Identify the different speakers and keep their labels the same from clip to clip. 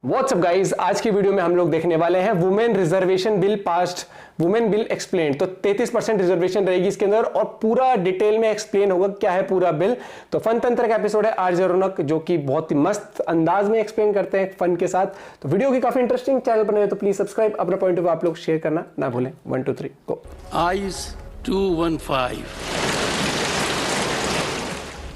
Speaker 1: WhatsApp guys, आज की video में हम लोग देखने वाले हैं women reservation bill passed, women bill explain. तो 33% रिजर्वेशन रहेगी इसके अंदर और पूरा डिटेल में एक्सप्लेन होगा क्या है पूरा बिल। तो फन तंत्र का एपिसोड है आरजे रौनक, जो कि बहुत ही मस्त अंदाज में एक्सप्लेन करते हैं फन के साथ। तो वीडियो की काफी इंटरेस्टिंग, चैनल पर नए तो प्लीज सब्सक्राइब, अपना पॉइंट ऑफ व्यू आप लोग शेयर करना ना भूलें। 1 2 3 गो।
Speaker 2: आइज 215।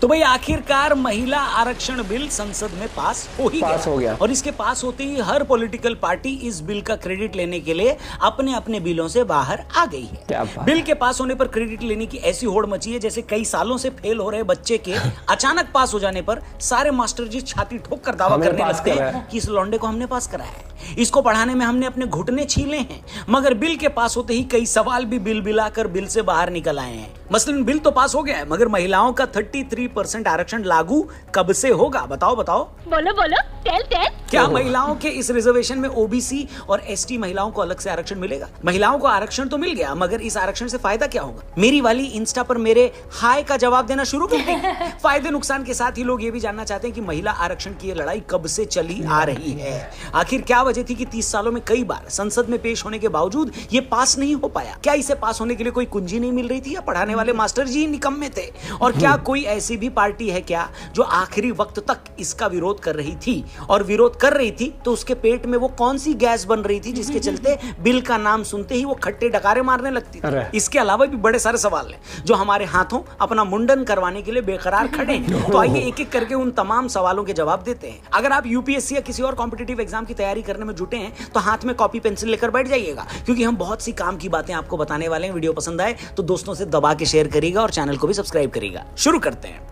Speaker 3: तो भाई आखिरकार महिला आरक्षण बिल संसद में पास हो गया और इसके पास होते ही हर पॉलिटिकल पार्टी इस बिल का क्रेडिट लेने के लिए अपने अपने बिलों से बाहर आ गई है। बिल के पास होने पर क्रेडिट लेने की ऐसी होड़ मची है जैसे कई सालों से फेल हो रहे बच्चे के अचानक पास हो जाने पर सारे मास्टर जी छाती ठोक कर दावा करने लगते हैं कि इस लौंडे को हमने पास कराया है, इसको पढ़ाने में हमने अपने घुटने छीले हैं। मगर बिल के पास होते ही कई सवाल भी बिल बिलाकर बिल से बाहर निकल आए हैं। मसलन बिल तो पास हो गया है, मगर महिलाओं का 33% आरक्षण लागू कब से होगा? बताओ
Speaker 4: बोलो टेल
Speaker 3: क्या महिलाओं के इस रिजर्वेशन में ओबीसी और एसटी महिलाओं को अलग से आरक्षण मिलेगा? महिलाओं को आरक्षण तो मिल गया, मगर इस आरक्षण से फायदा क्या होगा? मेरी वाली इंस्टा पर मेरे हाय का जवाब देना शुरू कर दें। फायदे नुकसान के साथ ही लोग ये भी जानना चाहते हैं कि महिला आरक्षण की लड़ाई कब से चली आ रही है। आखिर क्या वजह थी कि 30 सालों में कई बार संसद में पेश होने के बावजूद ये पास नहीं हो पाया? क्या इसे पास होने के लिए कोई कुंजी नहीं मिल रही थी या पढ़ाने वाले मास्टर जी निकम्मे थे? और क्या कोई ऐसी भी पार्टी है क्या जो आखिरी वक्त तक इसका विरोध कर रही थी? और विरोध कर रही थी तो उसके पेट में वो कौन सी गैस बन रही थी जिसके चलते बिल का नाम सुनते ही वो खट्टे डकारे मारने लगती थी? इसके अलावा भी बड़े सारे सवाल हैं जो हमारे हाथों अपना मुंडन करवाने के लिए बेकरार खड़े हैं। तो आइए एक एक करके उन तमाम सवालों के जवाब देते हैं। अगर आप यूपीएससी या किसी और कॉम्पिटिटिव एग्जाम की तैयारी करने में जुटे हैं तो हाथ में कॉपी पेंसिल लेकर बैठ जाइएगा, क्योंकि हम बहुत सी काम की बातें आपको बताने वाले हैं। वीडियो पसंद आए तो दोस्तों से दबा के शेयर करिएगा और चैनल को भी सब्सक्राइब करिएगा। शुरू करते हैं।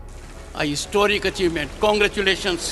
Speaker 2: A historic achievement. Congratulations.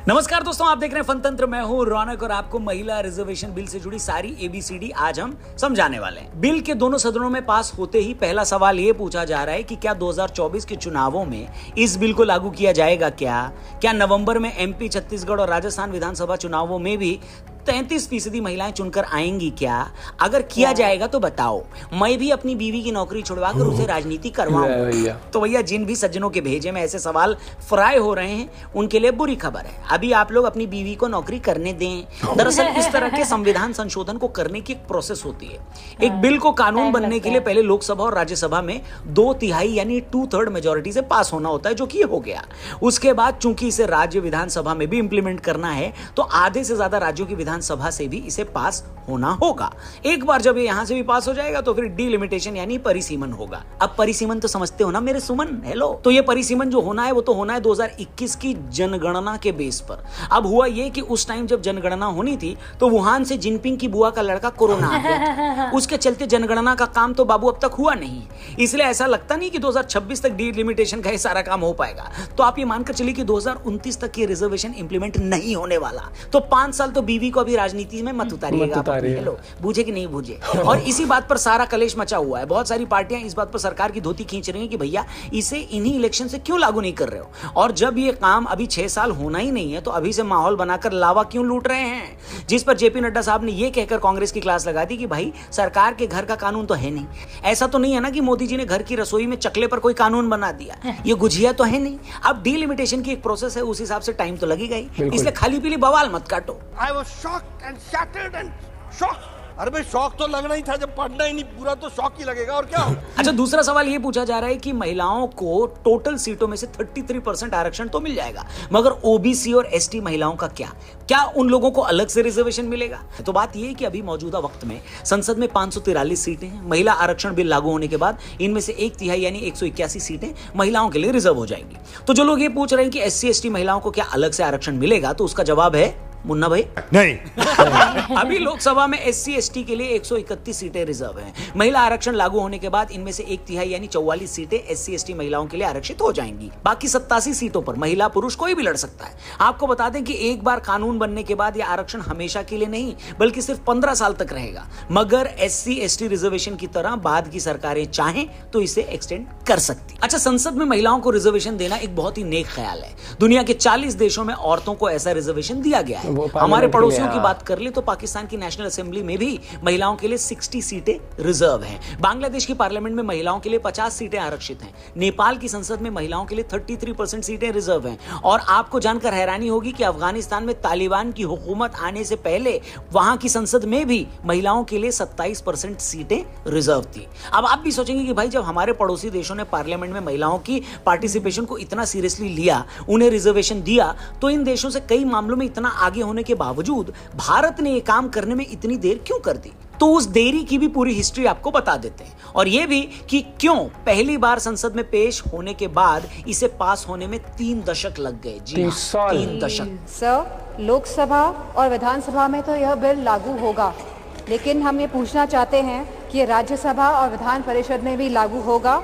Speaker 3: नमस्कार दोस्तों, आप देख रहे हैं फन तंत्र। मैं हूं रौनक और आपको महिला रिजर्वेशन बिल से जुड़ी सारी एबीसीडी आज हम समझाने वाले हैं। बिल के दोनों सदनों में पास होते ही पहला सवाल ये पूछा जा रहा है कि क्या 2024 के चुनावों में इस बिल को लागू किया जाएगा? क्या नवंबर में एमपी, छत्तीसगढ़ और राजस्थान विधानसभा चुनावों में भी 33% महिलाएं चुनकर आएंगी क्या? अगर किया जाएगा तो बताओ, मैं भी अपनी बीवी की नौकरी छुड़वाकर उसे राजनीति करवाऊंगा। तो भैया जिन भी सज्जनों के भेजे में ऐसे सवाल फ्राई हो रहे हैं उनके लिए बुरी खबर है, अभी आप लोग अपनी बीवी को नौकरी करने दें। दरअसल इस तरह के संविधान संशोधन को करने की एक प्रोसेस होती है। एक बिल को कानून बनने के लिए पहले लोकसभा और राज्यसभा में 2/3 यानी 2/3 मेजोरिटी से पास होना होता है, जो कि हो गया। उसके बाद चूंकि इसे राज्य विधानसभा में भी इंप्लीमेंट करना है तो आधे से ज्यादा राज्यों की सभा से भी इसे पास होना होगा। एक बार जब ये यहां से भी पास हो जाएगा तो फिर डिलिमिटेशन यानी परिसीमन होगा। अब परिसीमन तो समझते हो ना मेरे सुमन? हेलो। तो ये परिसीमन जो होना है वो तो होना है 2021 की जनगणना के बेस पर। अब हुआ ये कि उस टाइम जब जनगणना होनी थी तो वुहान से जिनपिंग की बुआ का लड़का कोरोना आ गया, उसके चलते जनगणना का काम तो बाबू अब तक हुआ नहीं, इसलिए ऐसा लगता नहीं कि 2026 तक डिलिमिटेशन का ये सारा काम हो पाएगा। तो आप ये मानकर चलिए कि 2029 तक ये रिजर्वेशन इंप्लीमेंट नहीं होने वाला। तो 5 साल तो बीवी को अभी राजनीति में मत उतारिएगा। हेलो, बूझे कि नहीं बूझे? और इसी बात पर सारा कलेश मचा हुआ है। बहुत सारी पार्टियां इस बात पर सरकार की धोती खींच रही हैं कि भैया इसे इन्हीं इलेक्शन से क्यों लागू नहीं कर रहे हो? और जब ये काम अभी 6 साल होना ही नहीं है तो अभी से माहौल बनाकर लावा क्यों लूट रहे हैं? जिस पर जेपी नड्डा साहब ने ये कहकर कांग्रेस की क्लास लगा दी कि भाई सरकार के घर का कानून तो है नहीं। ऐसा तो नहीं है ना कि मोदी जी ने घर की रसोई में चकले पर कोई कानून बना दिया, ये गुझिया तो है नहीं। अब डिलिमिटेशन की एक प्रोसेस है, उस हिसाब से टाइम तो लगेगा ही, इसलिए खाली पीली बवाल मत काटो।
Speaker 5: I was shocked and shattered and shocked. अरे भाई शौक तो लगना ही था, जब पढ़ना ही नहीं पूरा तो शौक ही लगेगा और क्या।
Speaker 3: अच्छा, दूसरा सवाल ये पूछा जा रहा है कि महिलाओं को टोटल सीटों में से 33% आरक्षण तो मिल जाएगा, मगर ओबीसी और एसटी महिलाओं का क्या उन लोगों को अलग से रिजर्वेशन मिलेगा? तो बात यह है कि अभी मौजूदा वक्त में संसद में 543 सीटें हैं। महिला आरक्षण बिल लागू होने के बाद इनमें से 1/3 यानी 181 सीटें महिलाओं के लिए रिजर्व हो जाएंगी। तो जो लोग ये पूछ रहे हैं कि एससी एसटी महिलाओं को क्या अलग से आरक्षण मिलेगा, तो उसका जवाब है मुन्ना भाई नहीं। अभी लोकसभा में एससी एसटी के लिए 131 सीटें रिजर्व हैं। महिला आरक्षण लागू होने के बाद इनमें से 1/3 यानी 44 सीटें एससी एसटी महिलाओं के लिए आरक्षित हो जाएंगी। बाकी 87 सीटों पर महिला पुरुष कोई भी लड़ सकता है। आपको बता दें कि एक बार कानून बनने के बाद यह आरक्षण हमेशा के लिए नहीं बल्कि सिर्फ 15 साल तक रहेगा, मगर एससी एसटी रिजर्वेशन की तरह बाद की सरकारें चाहें तो इसे एक्सटेंड कर सकती। अच्छा, संसद में महिलाओं को रिजर्वेशन देना एक बहुत ही नेक ख्याल है। दुनिया के 40 देशों में औरतों को ऐसा रिजर्वेशन दिया गया है। हमारे
Speaker 1: के
Speaker 3: पड़ोसियों
Speaker 1: लिए,
Speaker 3: की
Speaker 1: हाँ।
Speaker 3: बात कर ले तो पाकिस्तान की नेशनल असेंबली में भी महिलाओं के लिए 60 सीटें रिजर्व हैं। बांग्लादेश की पार्लियामेंट में महिलाओं के लिए 50 सीटें आरक्षित हैं। नेपाल की संसद में महिलाओं के लिए 33% सीटें रिजर्व हैं। और आपको जानकर हैरानी होगी कि अफगानिस्तान में तालिबान की हुकूमत आने से पहले वहां की संसद में भी महिलाओं के लिए 27% सीटें रिजर्व थी। अब आप भी सोचेंगे कि भाई जब हमारे पड़ोसी देशों ने पार्लियामेंट में महिलाओं की पार्टिसिपेशन को इतना सीरियसली लिया, उन्हें रिजर्वेशन दिया, तो इन देशों से कई मामलों में इतना आगे होने के बावजूद भारत ने यह काम करने में इतनी देर क्यों कर दी? तो उस देरी की भी पूरी हिस्ट्री आपको बता देते हैं, और यह भी कि क्यों पहली बार संसद में पेश होने के बाद इसे पास होने में 3 दशक लग गए। जी
Speaker 1: 30 साल।
Speaker 3: 3 दशक।
Speaker 6: सर, लोकसभा और विधानसभा में तो यह बिल लागू होगा, लेकिन हम ये पूछना चाहते हैं कि राज्यसभा और विधान परिषद में भी लागू होगा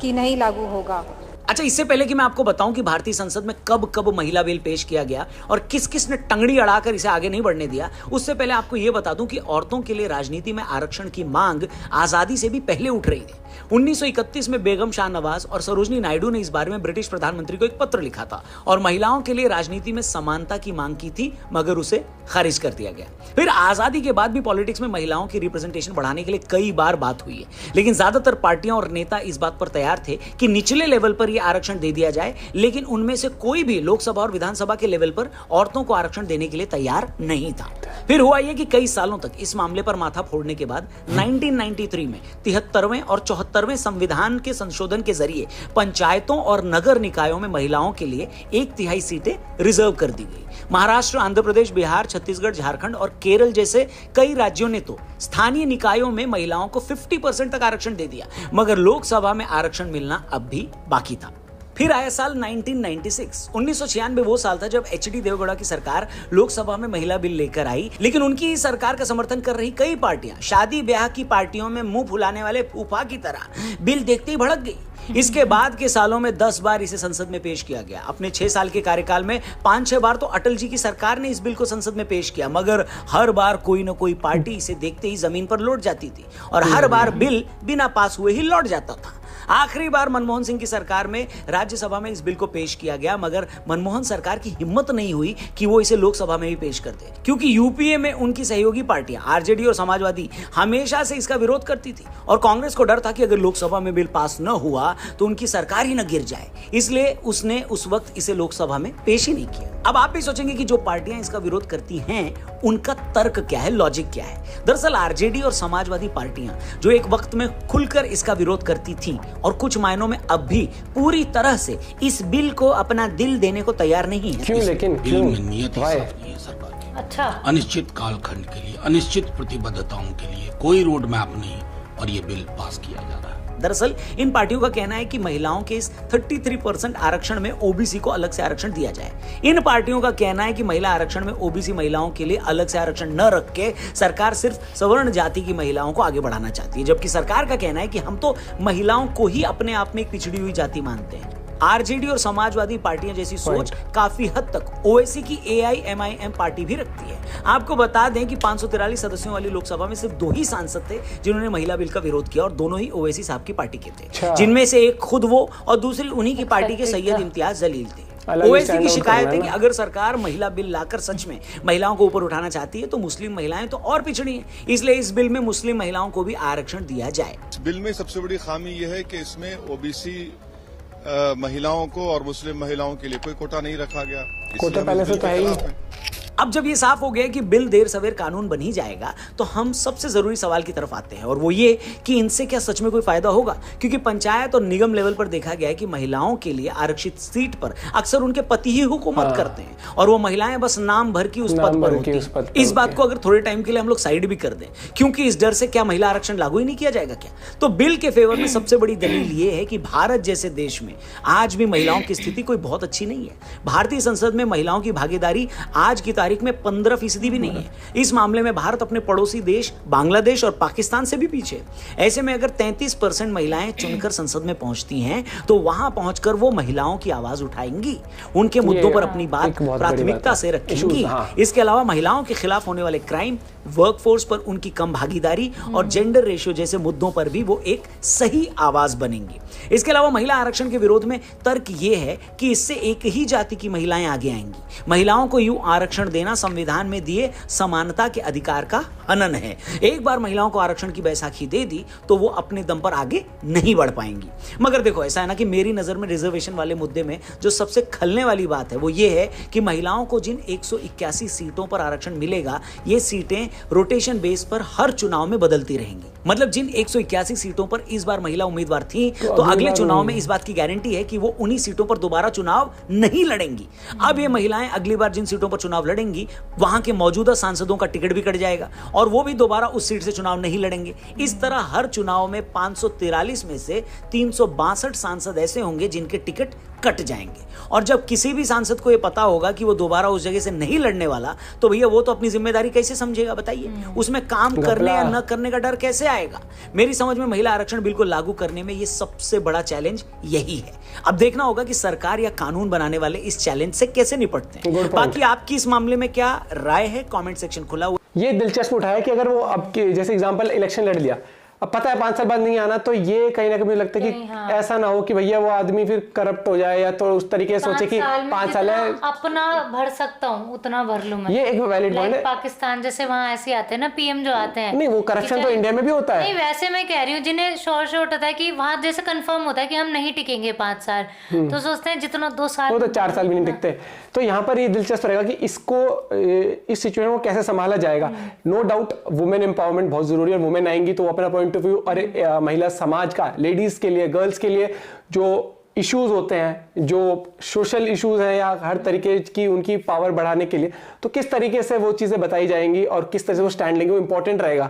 Speaker 6: कि नहीं लागू होगा।
Speaker 3: अच्छा, इससे पहले कि मैं आपको बताऊं कि भारतीय संसद में कब कब महिला बिल पेश किया गया और किस किस ने टंगड़ी अड़ाकर इसे आगे नहीं बढ़ने दिया, उससे पहले आपको यह बता दूं कि औरतों के लिए राजनीति में आरक्षण की मांग आजादी से भी पहले उठ रही थी। 1931 में बेगम शाहनवाज और सरोजनी नायडू ने इस बारे में ब्रिटिश प्रधानमंत्री को एक पत्र लिखा था और महिलाओं के लिए राजनीति में समानता की मांग की थी, मगर उसे खारिज कर दिया गया। फिर आजादी के बाद भी पॉलिटिक्स में महिलाओं की रिप्रेजेंटेशन बढ़ाने के लिए कई बार बात हुई है, लेकिन ज्यादातर पार्टियां और नेता इस बात पर तैयार थे कि निचले लेवल पर यह आरक्षण दे दिया जाए, लेकिन उनमें से कोई भी लोकसभा और विधानसभा के लेवल पर औरतों को आरक्षण देने के लिए तैयार नहीं था। फिर हुआ यह कि कई सालों तक इस मामले पर माथा फोड़ने के बाद 1993 में 73वें और 74वें संविधान के संशोधन के जरिए पंचायतों और नगर निकायों में महिलाओं के लिए 1/3 सीटें रिजर्व कर दी गई। महाराष्ट्र, आंध्र प्रदेश, बिहार, छत्तीसगढ़, झारखंड और केरल जैसे कई राज्यों ने तो स्थानीय निकायों में महिलाओं को 50% तक आरक्षण दे दिया, मगर लोकसभा में आरक्षण मिलना अब भी बाकी था। फिर आया साल 1996। 1996 वो साल था जब एचडी देवगौड़ा की सरकार लोकसभा में महिला बिल लेकर आई, लेकिन उनकी सरकार का समर्थन कर रही कई पार्टियां शादी ब्याह की पार्टियों में मुंह फुलाने वाले फूफा की तरह बिल देखते ही भड़क गई। इसके बाद के सालों में 10 बार इसे संसद में पेश किया गया। अपने 6 साल के कार्यकाल में 5-6 बार तो अटल जी की सरकार ने इस बिल को संसद में पेश किया, मगर हर बार कोई न कोई पार्टी इसे देखते ही जमीन पर लौट जाती थी और हर बार बिल बिना पास हुए ही लौट जाता था। आखिरी बार मनमोहन सिंह की सरकार में राज्यसभा में इस बिल को पेश किया गया, मगर मनमोहन सरकार की हिम्मत नहीं हुई कि वो इसे लोकसभा में भी पेश कर दे, क्योंकि यूपीए में उनकी सहयोगी पार्टियां आरजेडी और समाजवादी हमेशा से इसका विरोध करती थी और कांग्रेस को डर था कि अगर लोकसभा में बिल पास न हुआ तो उनकी सरकार ही न गिर जाए, इसलिए उसने उस वक्त इसे लोकसभा में पेश ही नहीं किया। अब आप भी सोचेंगे कि जो पार्टियां इसका विरोध करती हैं उनका तर्क क्या है, लॉजिक क्या है। दरअसल आरजेडी और समाजवादी पार्टियां जो एक वक्त में खुलकर इसका विरोध करती थी और कुछ मायनों में अब भी पूरी तरह से इस बिल को अपना दिल देने को तैयार नहीं है।
Speaker 1: क्यों? लेकिन
Speaker 2: बिल में नियत ही साफ नहीं है सरकार की।
Speaker 4: अच्छा,
Speaker 2: अनिश्चित कालखंड के लिए, अनिश्चित प्रतिबद्धताओं के लिए कोई रोड मैप नहीं और ये बिल पास किया जा रहा है।
Speaker 3: दरअसल इन पार्टियों का कहना है कि महिलाओं के इस 33% आरक्षण में ओबीसी को अलग से आरक्षण दिया जाए। इन पार्टियों का कहना है कि महिला आरक्षण में ओबीसी महिलाओं के लिए अलग से आरक्षण न रख के सरकार सिर्फ सवर्ण जाति की महिलाओं को आगे बढ़ाना चाहती है, जबकि सरकार का कहना है कि हम तो महिलाओं को ही अपने आप में एक पिछड़ी हुई जाति मानते हैं। आरजेडी और समाजवादी पार्टियां जैसी सोच काफी हद तक ओवैसी की एआईएमआईएम पार्टी भी रखती है। आपको बता दें कि 543 सदस्यों वाली लोकसभा में सिर्फ 2 ही सांसद थे जिन्होंने महिला बिल का विरोध किया और दोनों ही ओवैसी साहब की पार्टी के थे, जिनमें से एक खुद वो और दूसरी उन्हीं की पार्टी के सैयद इम्तियाज जलील थे। ओवैसी की शिकायत है कि अगर सरकार महिला बिल लाकर सच में महिलाओं को ऊपर उठाना चाहती है तो मुस्लिम महिलाएं तो और पिछड़ी हैं, इसलिए इस बिल में मुस्लिम महिलाओं को भी आरक्षण दिया जाए।
Speaker 7: बिल में सबसे बड़ी खामी यह है कि इसमें ओबीसी महिलाओं को और मुस्लिम महिलाओं के लिए कोई कोटा नहीं रखा गया।
Speaker 1: कोटा पहले से तो है ही।
Speaker 3: अब जब ये साफ हो गया कि बिल देर सवेर कानून बन ही जाएगा, तो हम सबसे जरूरी सवाल की तरफ आते हैं और वो ये कि इनसे क्या सच में कोई फायदा होगा, क्योंकि पंचायत और निगम लेवल पर देखा गया है कि महिलाओं के लिए आरक्षित सीट पर अक्सर उनके पति ही हुकूमत करते हैं और वो महिलाएं बस नाम भर की उस पद पर होती हैं। इस बात को अगर थोड़े टाइम के लिए हम लोग साइड भी कर दें, क्योंकि इस डर से क्या महिला आरक्षण लागू ही नहीं किया जाएगा क्या, तो बिल के फेवर में सबसे बड़ी दलील ये है कि भारत जैसे देश में आज भी महिलाओं की स्थिति कोई बहुत अच्छी नहीं है। भारतीय संसद में महिलाओं की भागीदारी आज की तारीख में 15% भी नहीं है। इस मामले में भारत अपने पड़ोसी देश बांग्लादेश और पाकिस्तान से भी पीछे। ऐसे में अगर 33% महिलाएं चुनकर संसद में पहुंचती हैं तो वहां पहुंचकर वो महिलाओं की आवाज उठाएंगी, उनके मुद्दों पर अपनी बात प्राथमिकता से रखेंगी। इसके अलावा महिलाओं के खिलाफ होने वाले क्राइम, वर्कफोर्स पर उनकी कम भागीदारी और जेंडर रेशियो जैसे मुद्दों पर भी वो एक सही आवाज बनेंगी। इसके अलावा महिला आरक्षण के विरोध में तर्क ये है कि इससे एक ही जाति की महिलाएं आगे आएंगी। महिलाओं को यूं आरक्षण देना संविधान में दिए समानता के अधिकार का हनन है। एक बार महिलाओं को आरक्षण की बैसाखी दे दी तो वो अपने दम पर आगे नहीं बढ़ पाएंगी। मगर देखो ऐसा है ना कि मेरी नजर में रिजर्वेशन वाले मुद्दे में जो सबसे खलने वाली बात है वो ये है कि महिलाओं को जिन 181 सीटों पर आरक्षण मिलेगा, ये सीटें रोटेशन बेस पर हर चुनाव में बदलती रहेंगी। मतलब जिन 181 सीटों पर इस बार महिला उम्मीदवार थी तो अगले चुनाव में इस बात की गारंटी है कि वो उन्हीं सीटों पर दोबारा चुनाव नहीं लड़ेंगी। अब ये महिलाएं अगली बार जिन सीटों पर चुनाव लड़ेंगी वहां के मौजूदा सांसदों का टिकट भी कट जाएगा और वो भी दोबारा उस सीट से चुनाव नहीं लड़ेंगे। इस तरह हर चुनाव में 543 में से 362 सांसद ऐसे होंगे जिनके टिकट कट जाएंगे। और जब किसी भी सांसद को यह पता होगा कि वो दोबारा उस जगह से नहीं लड़ने वाला, तो भैया वो तो अपनी जिम्मेदारी कैसे समझेगा बताइए? उसमें काम करने या न करने का डर कैसे आएगा? मेरी समझ में महिला आरक्षण बिल को लागू करने में ये सबसे बड़ा चैलेंज यही है। अब देखना होगा कि सरकार या कानून बनाने वाले इस चैलेंज से कैसे निपटते हैं। बाकी आपकी इस मामले में क्या राय है? कमेंट सेक्शन खुला हुआ।
Speaker 1: ये दिलचस्प उठाया कि अगर वो अब जैसे एग्जांपल इलेक्शन लड़ लिया, अब पता है 5 साल बाद नहीं आना, तो ये कहीं ना कहीं मुझे लगता है कि ऐसा ना हो कि भैया वो आदमी फिर करप्ट हो जाए या तो उस तरीके से सोचे कि 5 साल है
Speaker 8: अपना भर सकता हूँ उतना भर लूं मैं।
Speaker 1: ये एक वैलिड पॉइंट है।
Speaker 8: पाकिस्तान जैसे वहाँ ऐसे आते हैं ना पीएम जो आते हैं।
Speaker 1: नहीं, वो करप्शन तो इंडिया में भी होता है।
Speaker 8: नहीं, वैसे मैं कह रही हूँ जिन्हें शोर शोर होता है कि वहाँ जैसे कंफर्म होता है कि हम नहीं टिकेंगे 5 साल, तो सोचते हैं जितना 2 साल,
Speaker 1: वो तो 4 साल भी नहीं टिकते। तो यहाँ पर ये दिलचस्प रहेगा कि इसको इस सिचुएशन को कैसे संभाला जाएगा। नो डाउट वुमेन एम्पावरमेंट बहुत जरूरी है। वुमेन आएंगी तो वो अपना पॉइंट ऑफ व्यू और महिला समाज का, लेडीज के लिए, गर्ल्स के लिए जो इश्यूज होते हैं, जो सोशल इश्यूज हैं या हर तरीके की उनकी पावर बढ़ाने के लिए, तो किस तरीके से वो चीजें बताई जाएंगी और किस तरह से वो स्टैंड लेंगे, वो इंपॉर्टेंट रहेगा।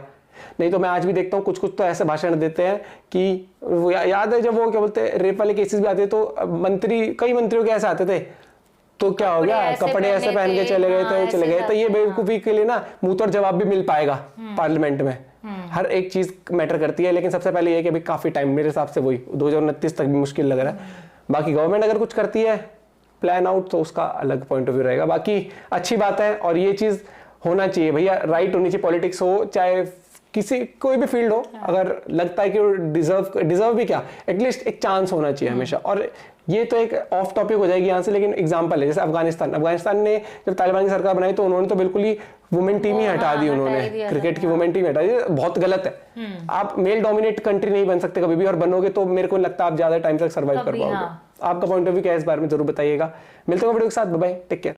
Speaker 1: नहीं तो मैं आज भी देखता हूँ कुछ तो ऐसे भाषण देते हैं कि याद है जब वो क्या बोलते हैं रेप वाले केसेस भी आते तो कई मंत्रियों के ऐसे आते थे, तो क्या हो गया, कपड़े ऐसे पहन के चले गए। तो ये बेवकूफी के लिए ना मुंह तोड़ जवाब भी मिल पाएगा पार्लियामेंट में। हर एक चीज मैटर करती है, लेकिन सबसे पहले ये कि अभी काफी टाइम, मेरे हिसाब से वही 2029 तक भी मुश्किल लग रहा है। बाकी गवर्नमेंट अगर कुछ करती है प्लान आउट तो उसका अलग पॉइंट ऑफ व्यू रहेगा। बाकी अच्छी बात है और ये चीज होना चाहिए भैया, राइट होनी चाहिए। पॉलिटिक्स हो चाहे किसी कोई भी फील्ड हो, अगर लगता है कि वो डिजर्व भी क्या, एटलीस्ट एक चांस होना चाहिए हमेशा। और ये तो एक ऑफ टॉपिक हो जाएगी यहाँ से, लेकिन एग्जांपल है जैसे अफगानिस्तान ने जब तालिबान की सरकार बनाई तो उन्होंने तो बिल्कुल ही वुमेन टीम ही हटा दी, उन्होंने क्रिकेट की वुमेन टीम हटा दी। बहुत गलत है। आप मेल डोमिनेट कंट्री नहीं बन सकते कभी भी, और बनोगे तो मेरे को लगता है आप ज्यादा टाइम तक सर्वाइव कर पाओगे। आपका पॉइंट ऑफ व्यू क्या है इस बारे में जरूर बताइएगा। मिलते हैं वीडियो के साथ, बाय बाय, टेक केयर।